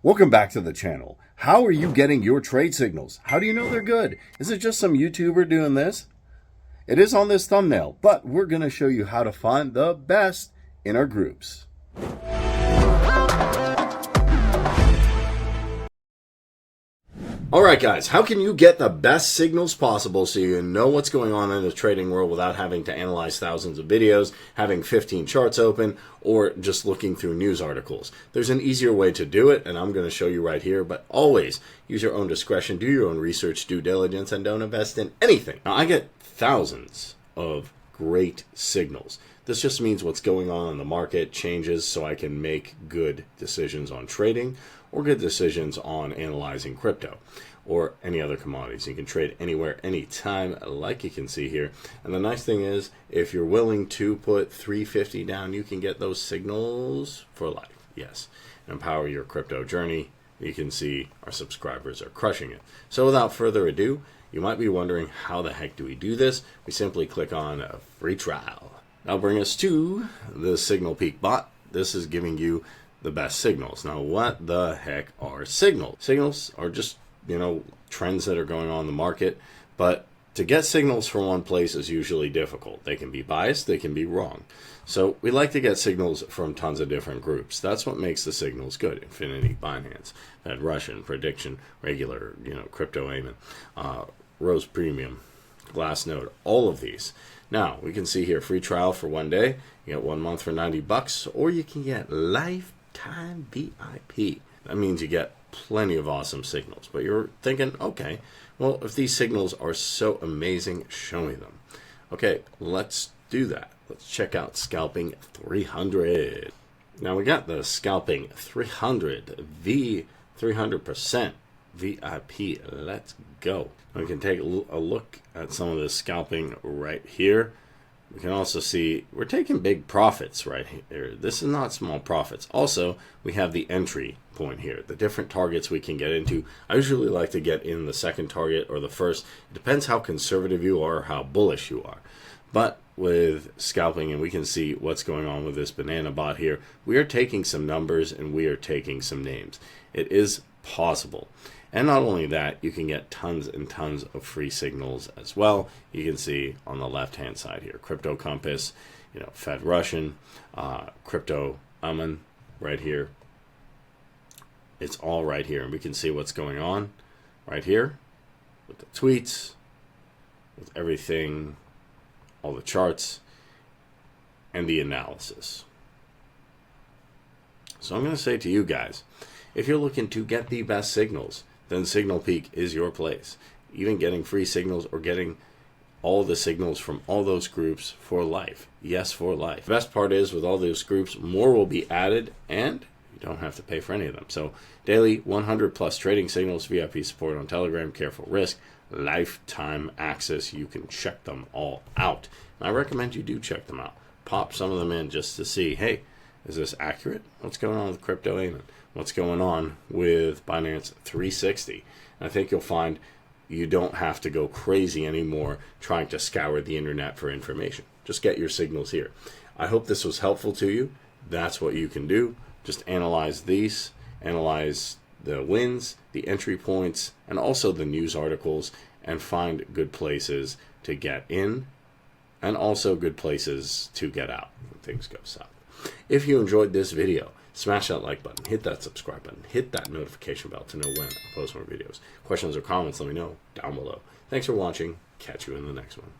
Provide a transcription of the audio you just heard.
Welcome back to the channel. How are you getting your trade signals? How do you know they're good? Is it just some YouTuber doing this? It is on this thumbnail, but we're going to show you how to find the best in our groups. Alright guys, how can you get the best signals possible so you know what's going on in the trading world without having to analyze thousands of videos, having 15 charts open, or just looking through news articles? There's an easier way to do it, and I'm going to show you right here, but always use your own discretion, do your own research, due diligence, and don't invest in anything. Now, I get thousands of great signals. This just means what's going on in the market changes so I can make good decisions on trading or good decisions on analyzing crypto or any other commodities. You can trade anywhere, anytime, like you can see here. And the nice thing is, if you're willing to put $350 down, you can get those signals for life. Yes, empower your crypto journey. You can see our subscribers are crushing it. So without further ado, you might be wondering, how the heck do we do this? We simply click on a free trial. That'll bring us to the Signal Peak bot. This is giving you the best signals. Now, what the heck are signals? Signals are just, trends that are going on in the market, but to get signals from one place is usually difficult. They can be biased, they can be wrong. So we like to get signals from tons of different groups. That's what makes the signals good. Infinity, Binance, Fed Russian, Prediction, Regular, Crypto Amen, Rose Premium, Glassnode, all of these. Now, we can see here, free trial for 1 day. You get 1 month for $90, or you can get lifetime VIP. That means you get plenty of awesome signals. But you're thinking, okay, well, if these signals are so amazing, show me them. Okay, let's do that. Let's check out Scalping 300. Now, we got the Scalping 300 300% VIP. Let's go. We can take a look at some of this scalping right here. We can also see we're taking big profits right here. This is not small profits. Also, we have the entry point here, the different targets we can get into. I usually like to get in the second target or the first. It depends how conservative you are, how bullish you are. But with scalping, and we can see what's going on with this banana bot here, we are taking some numbers and we are taking some names. It is possible. And not only that, you can get tons and tons of free signals as well. You can see on the left-hand side here, Crypto Compass, Fed Russian, Crypto Amen right here. It's all right here. And we can see what's going on right here with the tweets, with everything, all the charts, and the analysis. So I'm going to say to you guys, if you're looking to get the best signals, then Signal Peak is your place. Even getting free signals or getting all the signals from all those groups for life. Yes, for life. The best part is, with all those groups, more will be added and you don't have to pay for any of them. So daily 100 plus trading signals, VIP support on Telegram, careful risk, lifetime access. You can check them all out. And I recommend you do check them out. Pop some of them in just to see, hey, is this accurate? What's going on with Crypto Amen? What's going on with Binance 360? And I think you'll find you don't have to go crazy anymore trying to scour the internet for information. Just get your signals here. I hope this was helpful to you. That's what you can do. Just analyze these, analyze the wins, the entry points, and also the news articles, and find good places to get in and also good places to get out when things go south. If you enjoyed this video, smash that like button, hit that subscribe button, hit that notification bell to know when I post more videos. Questions or comments, let me know down below. Thanks for watching. Catch you in the next one.